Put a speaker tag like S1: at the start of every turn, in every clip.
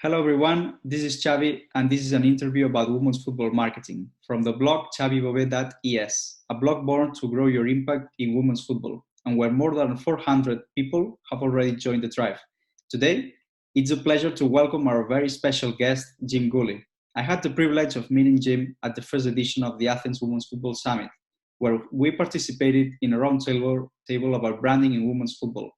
S1: Hello everyone, this is Xavi and this is an interview about women's football marketing from the blog xavibove.es, a blog born to grow your impact in women's football and where more than 400 people have already joined the tribe. Today, it's a pleasure to welcome our very special guest, Jim Gooley. I had the privilege of meeting Jim at the first edition of the Athens Women's Football Summit, where we participated in a roundtable about branding in women's football.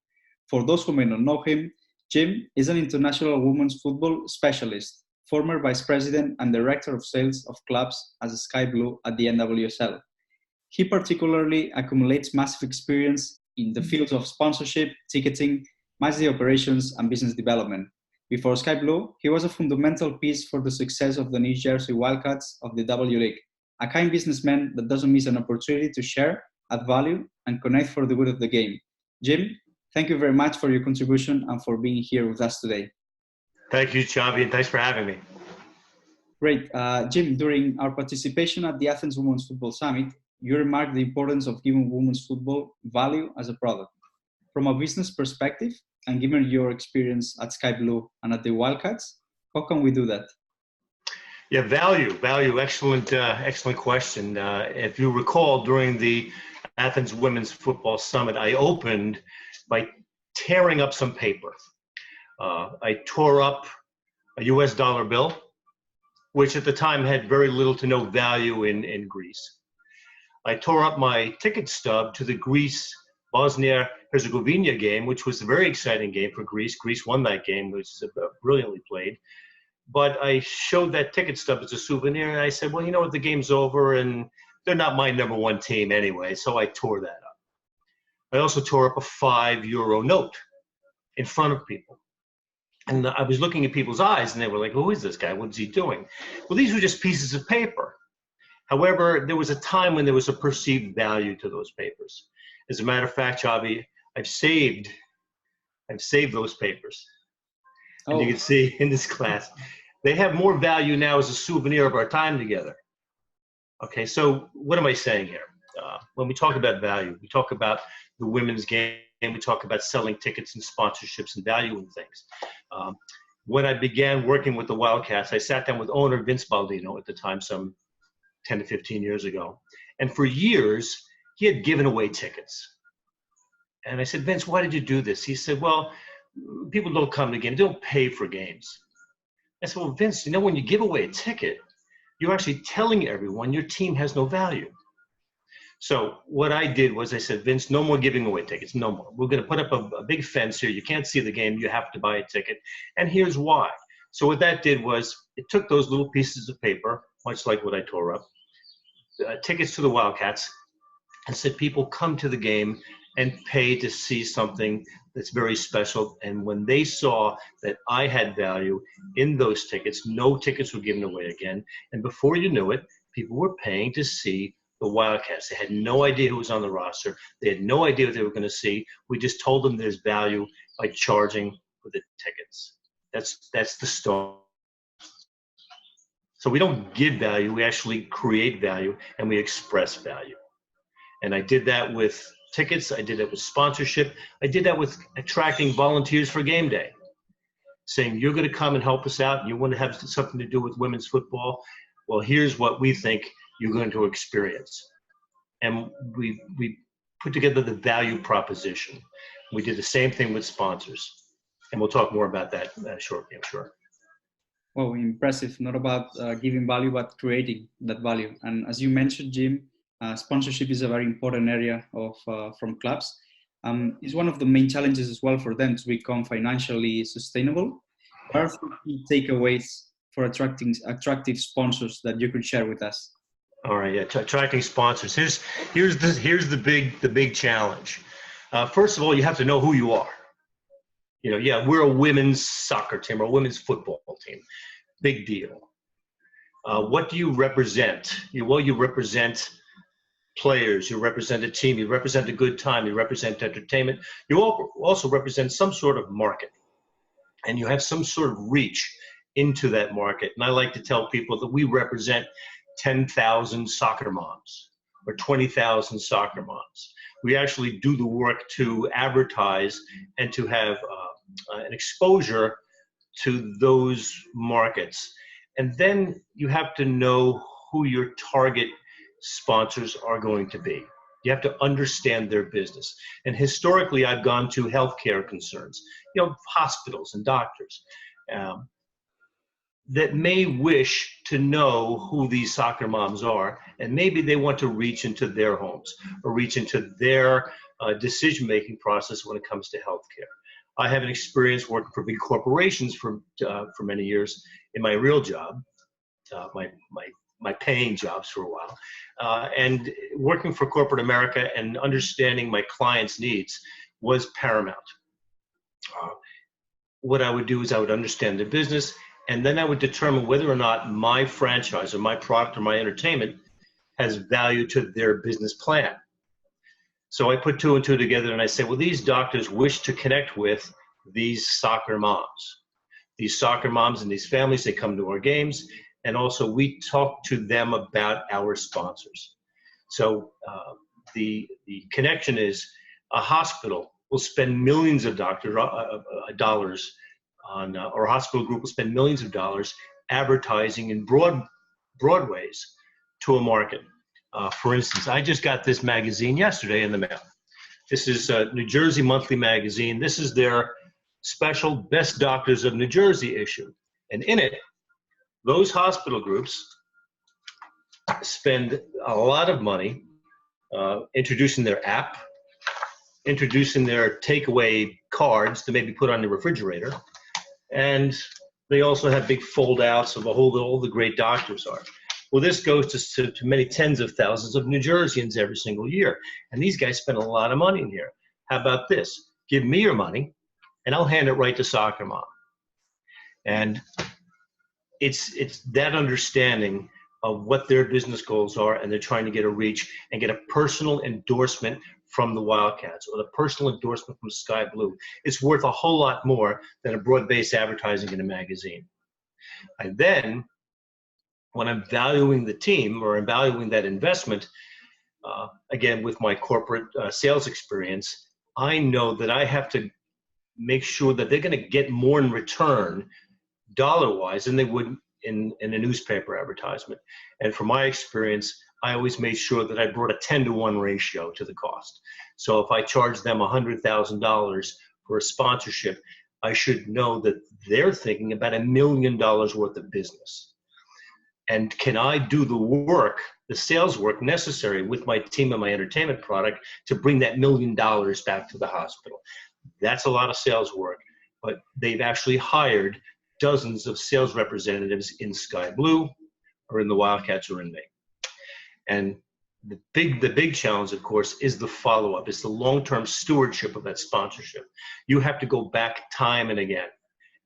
S1: For those who may not know him, Jim is an international women's football specialist, former vice president and director of sales of clubs as Sky Blue at the NWSL. He particularly accumulates massive experience in the fields of sponsorship, ticketing, matchday operations, and business development. Before Sky Blue, he was a fundamental piece for the success of the New Jersey Wildcats of the W League, a kind businessman that doesn't miss an opportunity to share, add value, and connect for the good of the game. Jim, thank you very much for your contribution and for being here with us today.
S2: Thank you, Xavi, and thanks for having me.
S1: Great. Jim, during our participation at the Athens Women's Football Summit, you remarked the importance of giving women's football value as a product. From a business perspective, and given your experience at Sky Blue and at the Wildcats, how can we do that?
S2: Yeah, value. Excellent question. If you recall, during the Athens Women's Football Summit, I opened by tearing up some paper. I tore up a US dollar bill, which at the time had very little to no value in Greece. I tore up my ticket stub to the Greece-Bosnia-Herzegovina game, which was a very exciting game for Greece. Greece won that game, which was brilliantly played. But I showed that ticket stub as a souvenir, and I said, well, you know what, the game's over, and they're not my number one team anyway, so I tore that up. I also tore up a €5 note in front of people. And I was looking at people's eyes, and they were like, who is this guy? What is he doing? Well, these were just pieces of paper. However, there was a time when there was a perceived value to those papers. As a matter of fact, Xavi, I've saved those papers. And you can see in this class, they have more value now as a souvenir of our time together. Okay, so what am I saying here? When we talk about value, we talk about the women's game, we talk about selling tickets and sponsorships and value and things. When I began working with the Wildcats, I sat down with owner Vince Baldino at the time, some 10 to 15 years ago. And for years, he had given away tickets. And I said, Vince, why did you do this? He said, well, people don't come to games, they don't pay for games. I said, well, Vince, you know, when you give away a ticket, you're actually telling everyone your team has no value. So what I did was I said, Vince, no more giving away tickets, no more. We're going to put up a big fence here. You can't see the game. You have to buy a ticket. And here's why. So what that did was it took those little pieces of paper, much like what I tore up, tickets to the Wildcats, and said, people come to the game and pay to see something that's very special. And when they saw that I had value in those tickets, no tickets were given away again. And before you knew it, people were paying to see the Wildcats. They had no idea who was on the roster. They had no idea what they were going to see. We just told them there's value by charging for the tickets. That's the start. So we don't give value, we actually create value, and we express value. And I did that with tickets, I did that with sponsorship, I did that with attracting volunteers for game day. Saying, you're going to come and help us out, and you want to have something to do with women's football, well, here's what we think you're going to experience. And we put together the value proposition. We did the same thing with sponsors. And we'll talk more about that shortly, I'm sure.
S1: Well, impressive. Not about giving value, but creating that value. And as you mentioned, Jim, sponsorship is a very important area of from clubs. It's one of the main challenges as well for them to become financially sustainable. What are the key takeaways for attractive sponsors that you could share with us?
S2: All right, yeah, attracting sponsors. Here's the big challenge. First of all, you have to know who you are. You know, yeah, we're a women's soccer team or a women's football team. Big deal. What do you represent? Well, you represent players, you represent a team, you represent a good time, you represent entertainment. You also represent some sort of market. And you have some sort of reach into that market. And I like to tell people that we represent 10,000 soccer moms or 20,000 soccer moms. We actually do the work to advertise and to have an exposure to those markets. And then you have to know who your target sponsors are going to be. You have to understand their business. And historically, I've gone to healthcare concerns, hospitals and doctors that may wish to know who these soccer moms are, and maybe they want to reach into their homes or reach into their decision-making process when it comes to healthcare. I have an experience working for big corporations for many years in my real job, my paying jobs for a while, and working for corporate America and understanding my clients' needs was paramount. What I would do is I would understand their business, and then I would determine whether or not my franchise or my product or my entertainment has value to their business plan. So I put two and two together and I say, well, these doctors wish to connect with these soccer moms. These soccer moms and these families, they come to our games, and also we talk to them about our sponsors. So the connection is a hospital will spend millions of dollars on, or a hospital group will spend millions of dollars advertising in broadways to a market. For instance, I just got this magazine yesterday in the mail. This is New Jersey Monthly Magazine. This is their special Best Doctors of New Jersey issue. And in it, those hospital groups spend a lot of money introducing their app, introducing their takeaway cards to maybe put on the refrigerator. And they also have big fold-outs of all the great doctors are. Well, this goes to many tens of thousands of New Jerseyans every single year. And these guys spend a lot of money in here. How about this? Give me your money, and I'll hand it right to Soccer Mom. And it's that understanding of what their business goals are, and they're trying to get a reach and get a personal endorsement from the Wildcats or the personal endorsement from Sky Blue. It's worth a whole lot more than a broad-based advertising in a magazine. And then, when I'm valuing the team or I'm valuing that investment, again, with my corporate sales experience, I know that I have to make sure that they're going to get more in return dollar-wise than they would in a newspaper advertisement. And from my experience, I always made sure that I brought a 10-to-1 ratio to the cost. So if I charge them $100,000 for a sponsorship, I should know that they're thinking about $1 million worth of business. And can I do the work, the sales work necessary with my team and my entertainment product to bring that $1 million back to the hospital? That's a lot of sales work, but they've actually hired dozens of sales representatives in Sky Blue or in the Wildcats or in me. And the big challenge, of course, is the follow-up. It's the long-term stewardship of that sponsorship. You have to go back time and again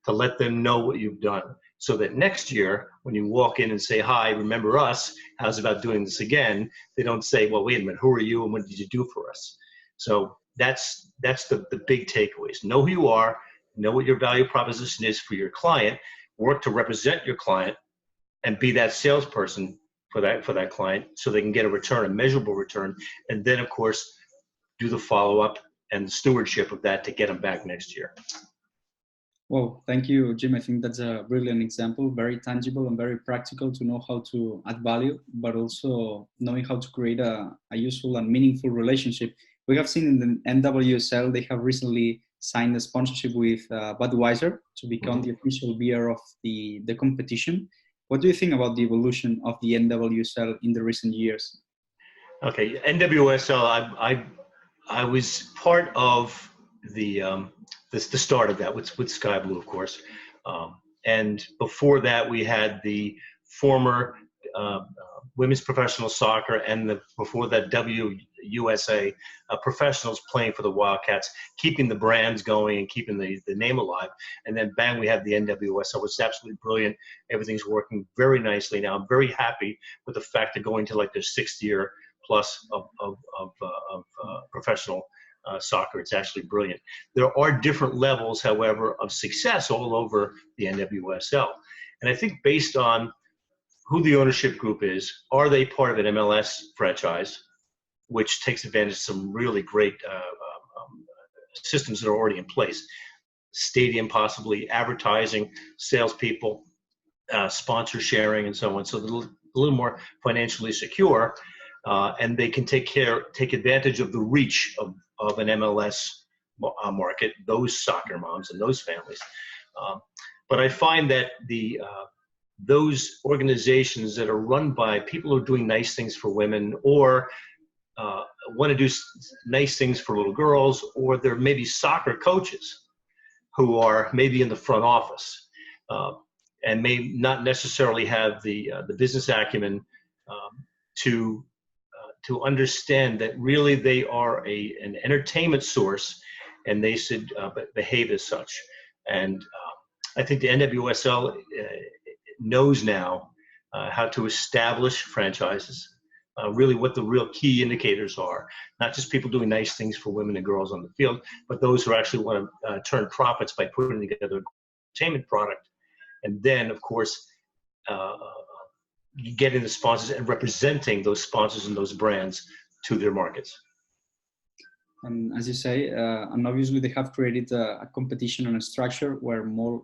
S2: to let them know what you've done, so that next year, when you walk in and say, hi, remember us, how's about doing this again? They don't say, well, wait a minute, who are you and what did you do for us? So that's the big takeaways. Know who you are, know what your value proposition is for your client, work to represent your client, and be that salesperson for that client so they can get a return, a measurable return, and then, of course, do the follow-up and the stewardship of that to get them back next year.
S1: Well, thank you, Jim. I think that's a brilliant example, very tangible and very practical to know how to add value, but also knowing how to create a useful and meaningful relationship. We have seen in the NWSL, they have recently signed a sponsorship with Budweiser to become the official beer of the competition. What do you think about the evolution of the NWSL in the recent years?
S2: Okay, NWSL, I was part of the start of that with Sky Blue, of course. And before that, we had the former women's professional soccer and before that WUSA professionals playing for the Wildcats, keeping the brands going and keeping the name alive. And then bang, we have the NWSL, which is absolutely brilliant. Everything's working very nicely now. I'm very happy with the fact that going to like their 6th year plus of professional soccer. It's actually brilliant. There are different levels, however, of success all over the NWSL. And I think based on who the ownership group is, are they part of an MLS franchise, which takes advantage of some really great systems that are already in place? stadium, possibly advertising, salespeople, sponsor sharing, and so on. So they're a little more financially secure, and they can take advantage of the reach of an MLS market, those soccer moms and those families. But I find that those organizations that are run by people who are doing nice things for women, or want to do nice things for little girls, or they're maybe soccer coaches who are maybe in the front office and may not necessarily have the business acumen to understand that really they are an entertainment source, and they should behave as such. And I think the NWSL knows now how to establish franchises, really what the real key indicators are, not just people doing nice things for women and girls on the field, but those who actually want to turn profits by putting together an entertainment product. And then, of course, getting the sponsors and representing those sponsors and those brands to their markets.
S1: And as you say, and obviously they have created a competition and a structure where more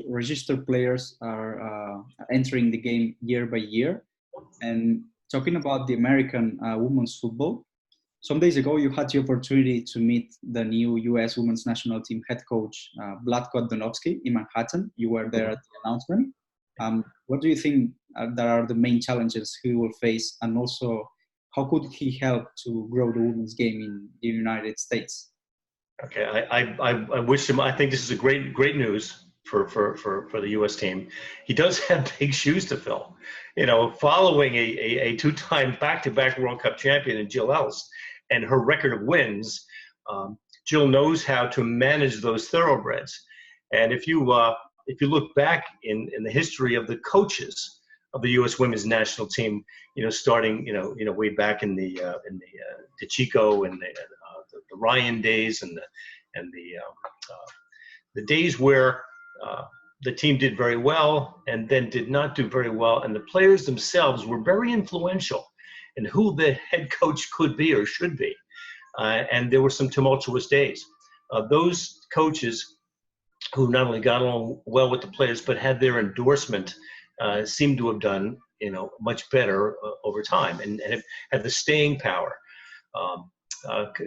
S1: registered players are entering the game year by year. And talking about the American women's football, some days ago you had the opportunity to meet the new U.S. women's national team head coach, Vlatko Donovsky, in Manhattan. You were there at the announcement. What do you think that are the main challenges he will face, and also how could he help to grow the women's game in the United States?
S2: Okay, I wish him. I think this is a great news for the U.S. team. He does have big shoes to fill. You know, following a two-time back-to-back World Cup champion in Jill Ellis and her record of wins, Jill knows how to manage those thoroughbreds. And if you look back in the history of the coaches of the U.S. women's national team, you know, starting way back in the DeChico and the Ryan days and the days where the team did very well and then did not do very well, and the players themselves were very influential in who the head coach could be or should be, and there were some tumultuous days. Those coaches who not only got along well with the players but had their endorsement seem to have done, much better over time, and have had the staying power.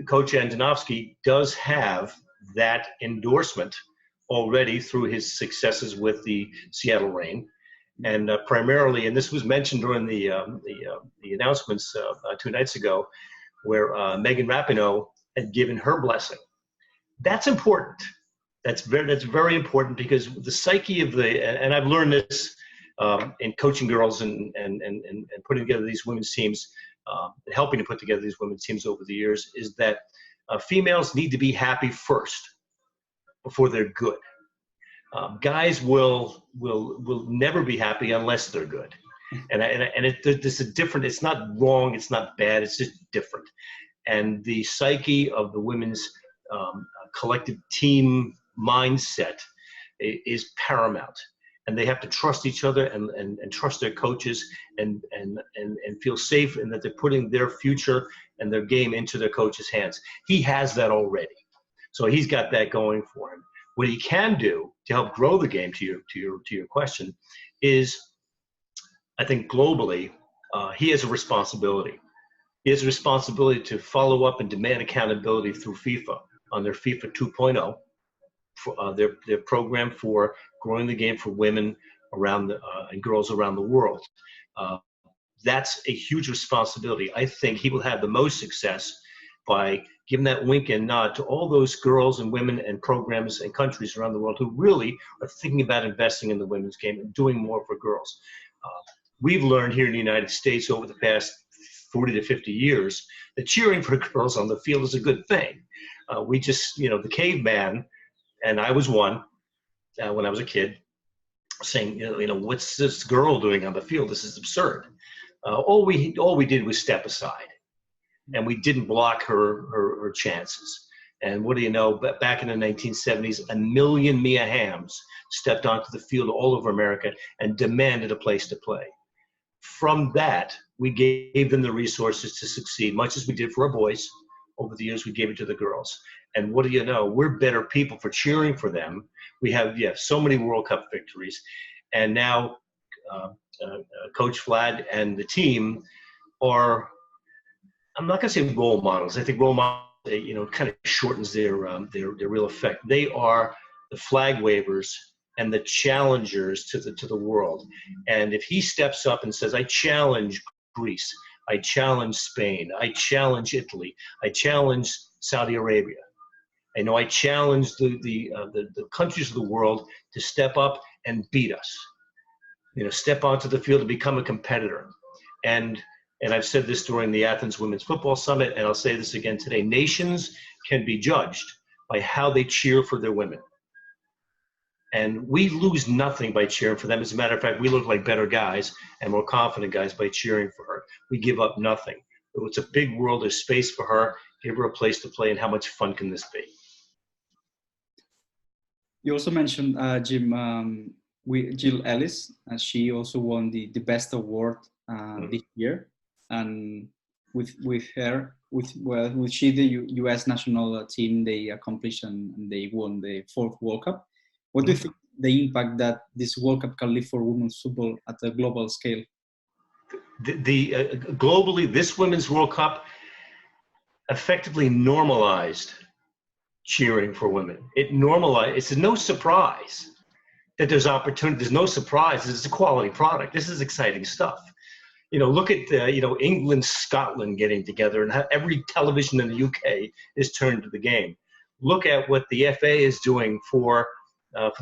S2: Coach Andonovsky does have that endorsement already through his successes with the Seattle Reign, and primarily, and this was mentioned during the announcements 2 nights ago, where Megan Rapinoe had given her blessing. That's important. That's very important, because the psyche of and I've learned this in coaching girls and putting together these women's teams, helping to put together these women's teams over the years, is that females need to be happy first before they're good. Guys will never be happy unless they're good, and there's a different. It's not wrong. It's not bad. It's just different. And the psyche of the women's collective team mindset is paramount, and they have to trust each other and trust their coaches and feel safe in that they're putting their future and their game into their coach's hands. He has that already, so he's got that going for him. What he can do to help grow the game, to your question, is, I think globally, he has a responsibility. He has a responsibility to follow up and demand accountability through FIFA on their FIFA 2.0. Their program for growing the game for women around and girls around the world. That's a huge responsibility. I think he will have the most success by giving that wink and nod to all those girls and women and programs and countries around the world who really are thinking about investing in the women's game and doing more for girls. We've learned here in the United States over the past 40 to 50 years that cheering for girls on the field is a good thing. We just, the caveman, and I was one when I was a kid, saying, what's this girl doing on the field? This is absurd. All we did was step aside, and we didn't block her chances. And what do you know? Back in the 1970s, 1 million Mia Hams stepped onto the field all over America and demanded a place to play. From that, we gave them the resources to succeed, much as we did for our boys, over the years, we gave it to the girls. And what do you know? We're better people for cheering for them. We have, so many World Cup victories. And now Coach Vlad and the team are, I'm not going to say role models. I think role models, kind of shortens their real effect. They are the flag wavers and the challengers to the world. And if he steps up and says, I challenge Greece, I challenge Spain, I challenge Italy, I challenge Saudi Arabia, I challenge the countries of the world to step up and beat us, step onto the field and become a competitor. And I've said this during the Athens Women's Football Summit, and I'll say this again today. Nations can be judged by how they cheer for their women. And we lose nothing by cheering for them. As a matter of fact, we look like better guys and more confident guys by cheering for her. We give up nothing. It's a big world. There's space for her. Give her a place to play, and how much fun can this be?
S1: You also mentioned, Jim, Jill Ellis. She also won the Best Award this year. And with she, the U.S. national team, they accomplished and they won the 4th World Cup. What do you think the impact that this World Cup can leave for women's football at a global scale?
S2: Globally, this Women's World Cup effectively normalized cheering for women. It normalized. It's no surprise that there's opportunity. There's no surprise. It's a quality product. This is exciting stuff. Look at England, Scotland getting together, and how every television in the UK is turned to the game. Look at what the FA is doing for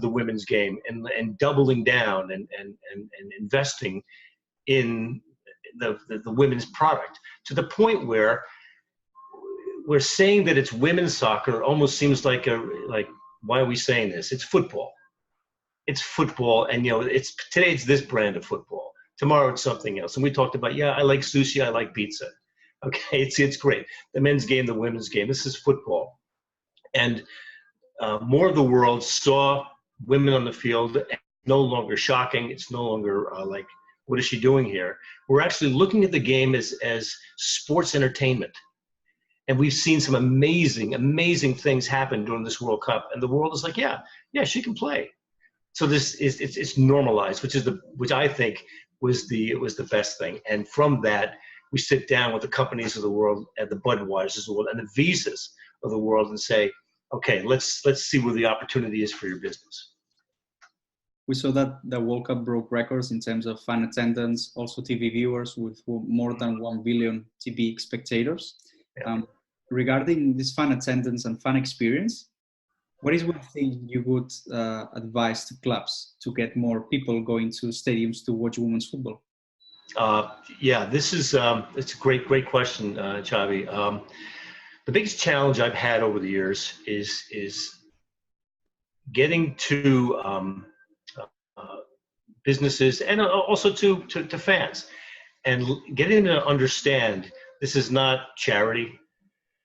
S2: the women's game, and doubling down and investing in the women's product, to the point where we're saying that it's women's soccer. Almost seems like why are we saying this? It's football. It's football, and today it's this brand of football. Tomorrow it's something else. And we talked about, I like sushi, I like pizza. Okay, it's great. The men's game, the women's game. This is football, and more of the world saw women on the field. No longer shocking. It's no longer like, what is she doing here? We're actually looking at the game as sports entertainment. And we've seen some amazing, amazing things happen during this World Cup. And the world is like, yeah, she can play. So it's normalized, which I think was the best thing. And from that, we sit down with the companies of the world, and the Budweisers of the world, and the Visas of the world, and say, okay, let's see where the opportunity is for your business.
S1: We saw that the World Cup broke records in terms of fan attendance, also TV viewers, with more than 1 billion TV spectators. Yeah. Regarding this fan attendance and fan experience, what is one thing you would advise to clubs to get more people going to stadiums to watch women's football?
S2: This is it's a great question, Xavi. The biggest challenge I've had over the years is getting to businesses, and also to fans, and getting them to understand this is not charity.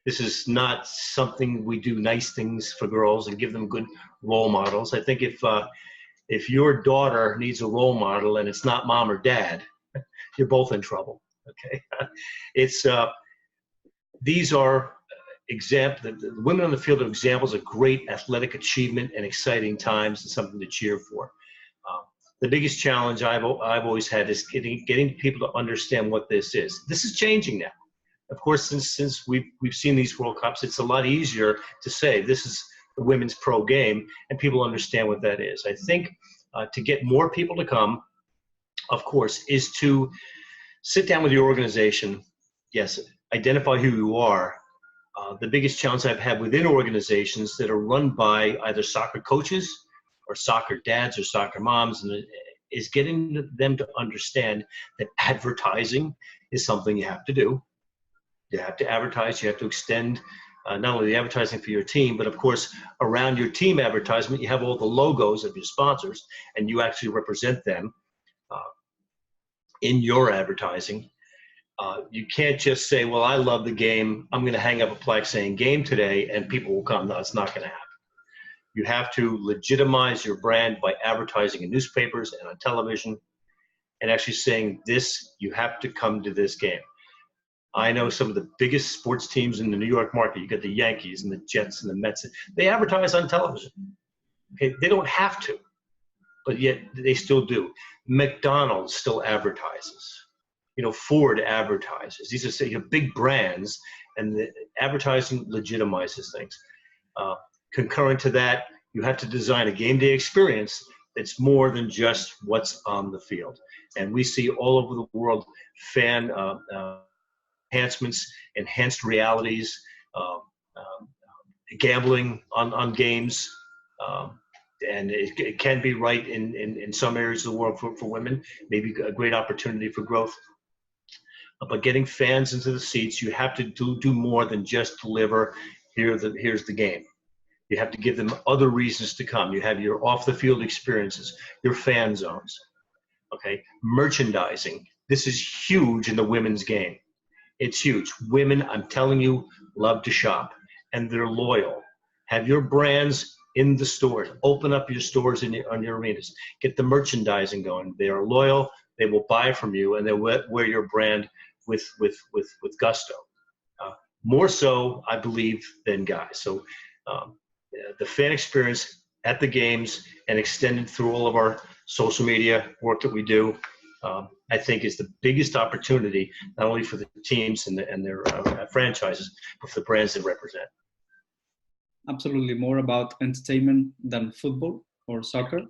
S2: This is not something we do nice things for girls and give them good role models. I think if your daughter needs a role model and it's not mom or dad, you're both in trouble. Okay, these are the women on the field are examples of great athletic achievement and exciting times, and something to cheer for. The biggest challenge I've always had is getting people to understand what this is. This is changing now. Of course, since we've seen these World Cups, it's a lot easier to say this is the women's pro game, and people understand what that is. I think to get more people to come, of course, is to sit down with your organization. Yes, identify who you are. The biggest challenge I've had within organizations that are run by either soccer coaches or soccer dads or soccer moms, and is getting them to understand that advertising is something you have to do. You have to advertise. You have to extend not only the advertising for your team, but of course around your team advertisement, you have all the logos of your sponsors, and you actually represent them in your advertising. You can't just say, well, I love the game, I'm going to hang up a plaque saying game today, and people will come. No, it's not going to happen. You have to legitimize your brand by advertising in newspapers and on television, and actually saying this, you have to come to this game. I know some of the biggest sports teams in the New York market. You got the Yankees and the Jets and the Mets. They advertise on television. Okay, they don't have to, but yet they still do. McDonald's still advertises. You know, Ford advertises. These are big brands, and the advertising legitimizes things. Concurrent to that, you have to design a game day experience that's more than just what's on the field. And we see all over the world fan enhancements, enhanced realities, gambling on games. And it can be right in some areas of the world for women, maybe a great opportunity for growth. But getting fans into the seats, you have to do more than just deliver, here's the game. You have to give them other reasons to come. You have your off-the-field experiences, your fan zones, okay? Merchandising. This is huge in the women's game. It's huge. Women, I'm telling you, love to shop, and they're loyal. Have your brands in the stores. Open up your stores on your arenas. Get the merchandising going. They are loyal. They will buy from you, and they'll wear your brand with gusto. More so, I believe, than guys. So the fan experience at the games and extended through all of our social media work that we do, I think is the biggest opportunity, not only for the teams and their franchises, but for the brands they represent.
S1: Absolutely, more about entertainment than football or soccer.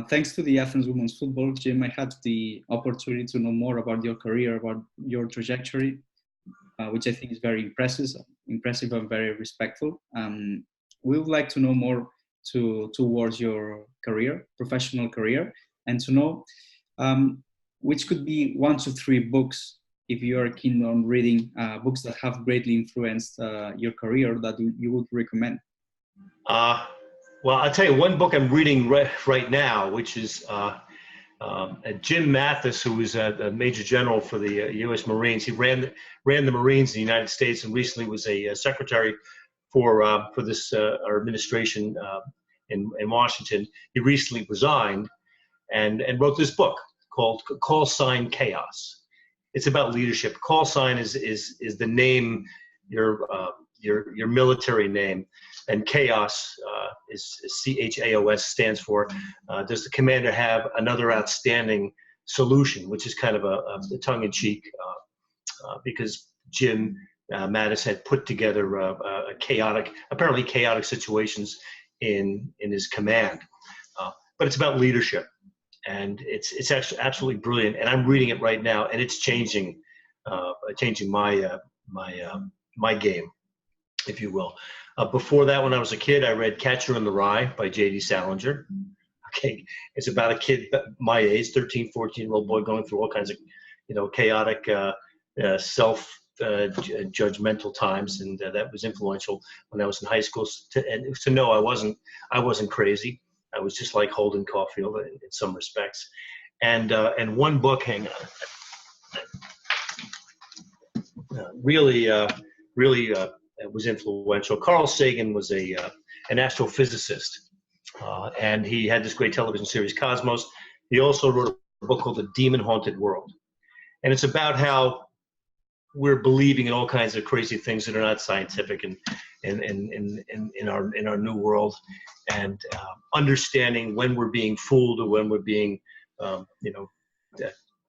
S1: Thanks to the Athens Women's Football, Jim, I had the opportunity to know more about your career, about your trajectory, which I think is very impressive and very respectful. We would like to know more towards your career, professional career, and to know which could be 1 to 3 books, if you are keen on reading books that have greatly influenced your career, that you would recommend.
S2: Well, I'll tell you one book I'm reading right now, which is Jim Mathis, who was a Major General for the U.S. Marines. He ran the Marines in the United States, and recently was a secretary for this our administration in Washington. He recently resigned and wrote this book called Call Sign Chaos. It's about leadership. Call sign is the name, your military name, and chaos is CHAOS, stands for does the commander have another outstanding solution, which is kind of a tongue-in-cheek because Jim Mattis had put together apparently chaotic situations in his command, but it's about leadership. And it's actually absolutely brilliant, and I'm reading it right now, and it's changing my game, if you will. Before that, when I was a kid, I read Catcher in the Rye by J.D. Salinger. Okay, it's about a kid my age, 13, 14-year-old boy going through all kinds of, chaotic, self-judgmental times, and that was influential when I was in high school. To know I wasn't crazy. I was just like Holden Caulfield in some respects. And one book, hang on, really was influential. Carl Sagan was an astrophysicist, and he had this great television series, Cosmos. He also wrote a book called The Demon Haunted World. And it's about how we're believing in all kinds of crazy things that are not scientific in our new world, and understanding when we're being fooled or when we're being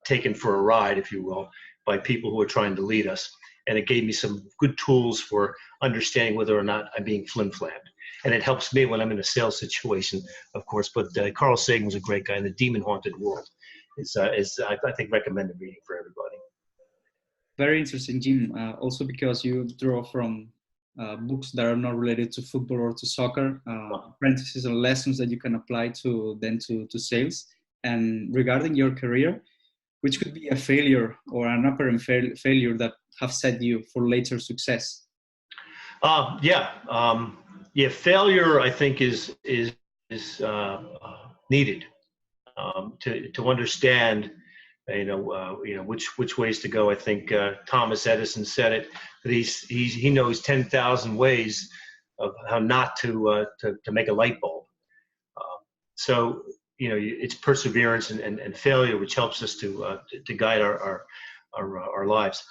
S2: taken for a ride, if you will, by people who are trying to lead us. And it gave me some good tools for understanding whether or not I'm being flim-flammed. And it helps me when I'm in a sales situation, of course. But Carl Sagan was a great guy, and The Demon Haunted World is I think, recommended reading for everybody.
S1: Very interesting, Jim. Also because you draw from books that are not related to football or to soccer, apprentices and lessons that you can apply to sales. And regarding your career, which could be a failure or an apparent failure that have set you for later success? Failure, I think, is needed to understand, which ways to go. I think Thomas Edison said it, that he knows 10,000 ways of how not to make a light bulb. So it's perseverance and failure which helps us to guide our lives.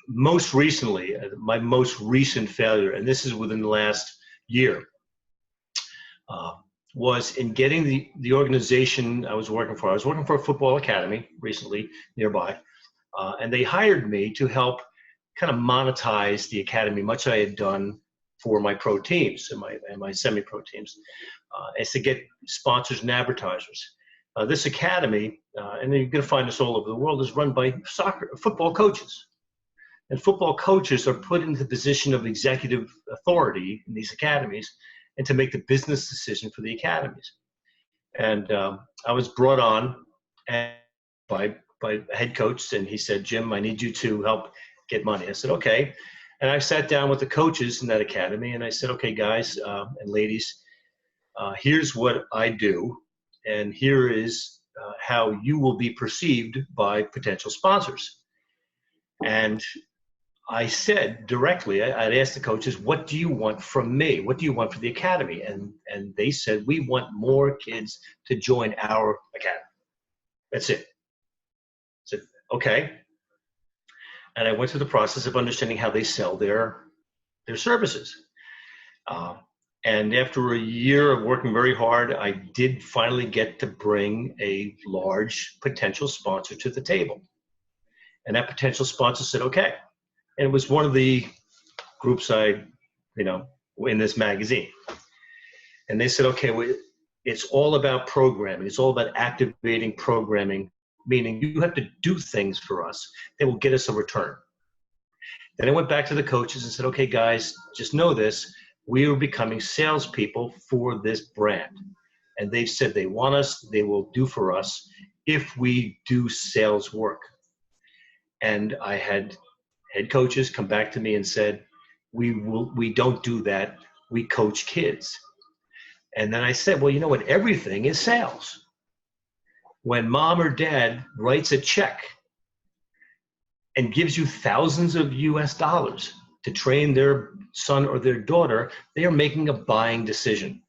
S2: most recently, my most recent failure, and this is within the last year, was in getting the organization I was working for. I was working for a football academy recently nearby, and they hired me to help kind of monetize the academy, much I had done for my pro teams and my semi-pro teams, is to get sponsors and advertisers. This academy, and you're going to find this all over the world, is run by football coaches. And football coaches are put into the position of executive authority in these academies and to make the business decision for the academies. And I was brought on by a head coach, and he said, Jim, I need you to help get money. I said, okay. And I sat down with the coaches in that academy, and I said, okay, guys and ladies, here's what I do, and here is how you will be perceived by potential sponsors. And I said directly, I'd asked the coaches, what do you want from me? What do you want for the academy? And they said, we want more kids to join our academy. That's it. I said, okay. And I went through the process of understanding how they sell their services. And after a year of working very hard, I did finally get to bring a large potential sponsor to the table. And that potential sponsor said, okay. And it was one of the groups in this magazine. And they said, okay, well, it's all about programming. It's all about activating programming, meaning you have to do things for us that will get us a return. Then I went back to the coaches and said, okay, guys, just know this. We are becoming salespeople for this brand. And they've said they want us, they will do for us if we do sales work. And I had head coaches come back to me and said, we don't do that. We coach kids. And then I said, well, you know what? Everything is sales. When mom or dad writes a check and gives you thousands of US dollars to train their son or their daughter, they are making a buying decision.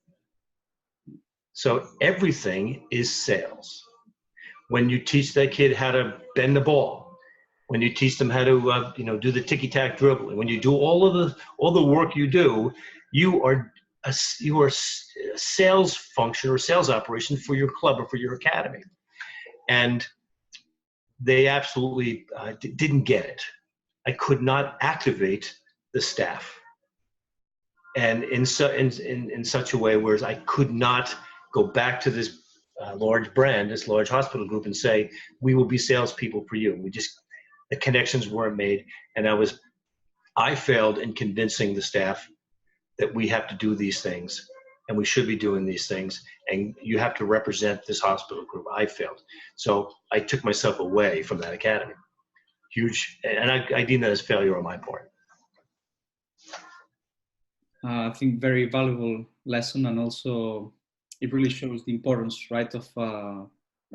S2: So everything is sales. When you teach that kid how to bend the ball, when you teach them how to do the ticky-tack dribbling, when you do all the work you do, you are a sales function or sales operation for your club or for your academy. And they absolutely didn't get it. I could not activate the staff, and in such a way where I could not go back to this large brand, this large hospital group, and say, we will be salespeople for you. The connections weren't made, and I failed in convincing the staff that we have to do these things, and we should be doing these things, and you have to represent this hospital group. I failed. So I took myself away from that academy. Huge, and I deem that as failure on my part.
S1: I think very valuable lesson, and also it really shows the importance, right, of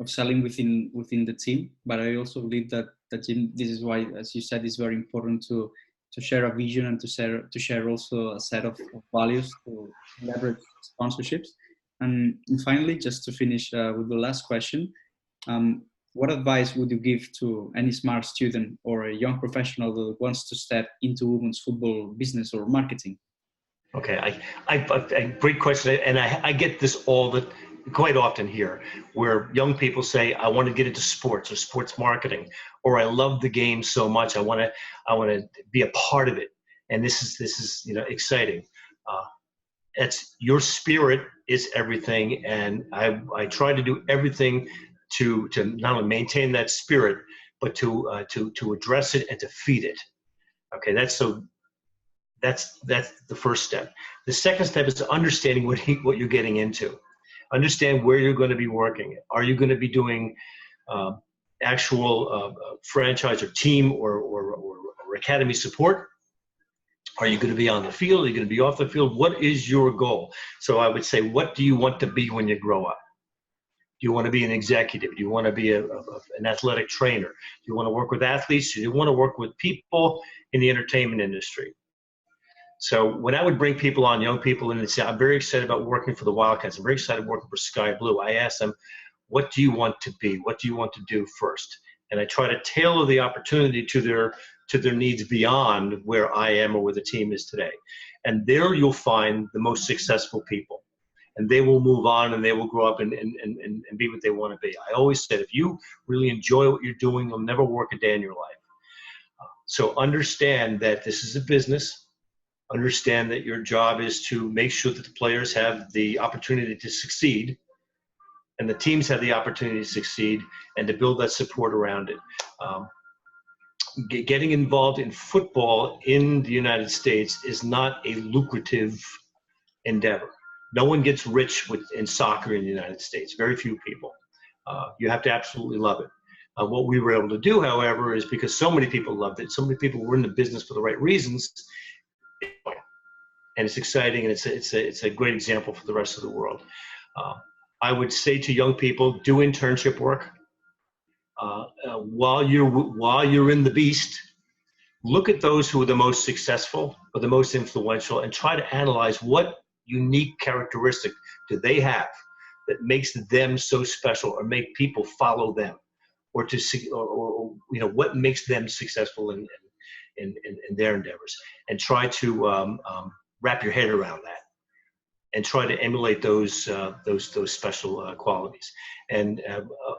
S1: selling within the team. But I also believe that this is why, as you said, it's very important to share a vision and to share also a set of values to leverage sponsorships. And finally, just to finish with the last question, what advice would you give to any smart student or a young professional that wants to step into women's football business or marketing?
S2: Okay, great question, and I get this quite often here, where young people say, I want to get into sports or sports marketing, or I love the game so much, I want to be a part of it, and this is exciting. It's your spirit is everything, and I try to do everything to not only maintain that spirit, but to address it and to feed it. Okay, that's the first step. The second step is understanding what you're getting into. Understand where you're going to be working. Are you going to be doing actual franchise or team or academy support? Are you going to be on the field? Are you going to be off the field? What is your goal? So I would say, what do you want to be when you grow up? Do you want to be an executive? Do you want to be an athletic trainer? Do you want to work with athletes? Do you want to work with people in the entertainment industry? So when I would bring people on, young people, and they'd say, I'm very excited about working for the Wildcats. I'm very excited working for Sky Blue. I ask them, what do you want to be? What do you want to do first? And I try to tailor the opportunity to to their needs beyond where I am or where the team is today. And there you'll find the most successful people. And they will move on and they will grow up and be what they want to be. I always said, if you really enjoy what you're doing, you'll never work a day in your life. So understand that this is a business. Understand that your job is to make sure that the players have the opportunity to succeed and the teams have the opportunity to succeed and to build that support around it. Getting involved in football in the United States is not a lucrative endeavor. No one gets rich in soccer in the United States, very few people. You have to absolutely love it. What we were able to do, however, is because so many people loved it, so many people were in the business for the right reasons, and it's exciting, and it's a great example for the rest of the world. I would say to young people, do internship work. While you're in the beast, look at those who are the most successful or the most influential and try to analyze what unique characteristic do they have that makes them so special or make people follow them, or what makes them successful in their endeavors, and try to wrap your head around that and try to emulate those special qualities. And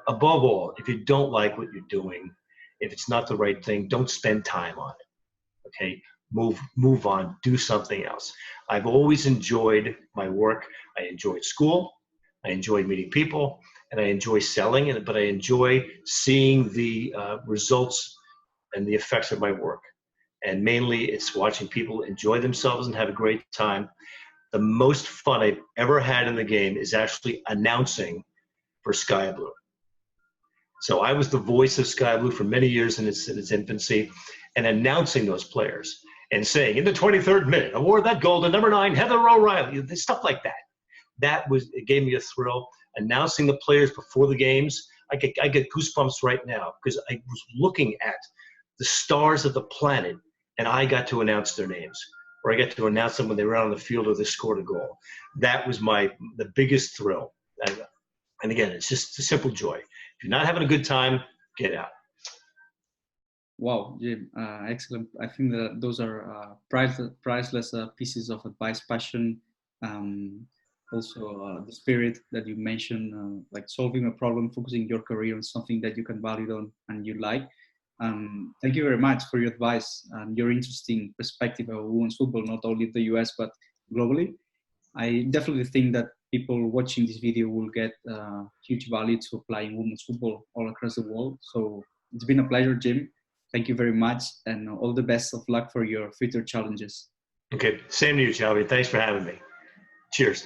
S2: above all, if you don't like what you're doing, if it's not the right thing, don't spend time on it. Okay, move on, do something else. I've always enjoyed my work. I enjoyed school, I enjoyed meeting people, and I enjoy selling, but I enjoy seeing the results and the effects of my work. And mainly it's watching people enjoy themselves and have a great time. The most fun I've ever had in the game is actually announcing for Sky Blue. So I was the voice of Sky Blue for many years in its infancy, and announcing those players and saying, in the 23rd minute, award that goal to number 9, Heather O'Reilly, stuff like that. It gave me a thrill. Announcing the players before the games, I get goosebumps right now because I was looking at the stars of the planet, and I got to announce their names, or I got to announce them when they were out on the field or they scored a goal. That was the biggest thrill. And again, it's just a simple joy. If you're not having a good time, get out.
S1: Wow, Jim, excellent. I think that those are priceless pieces of advice, passion, also the spirit that you mentioned, like solving a problem, focusing your career on something that you can value on and you like. Thank you very much for your advice and your interesting perspective of women's football, not only in the US, but globally. I definitely think that people watching this video will get huge value to apply in women's football all across the world. So it's been a pleasure, Jim. Thank you very much, and all the best of luck for your future challenges.
S2: Okay, same to you, Xavi. Thanks for having me. Cheers.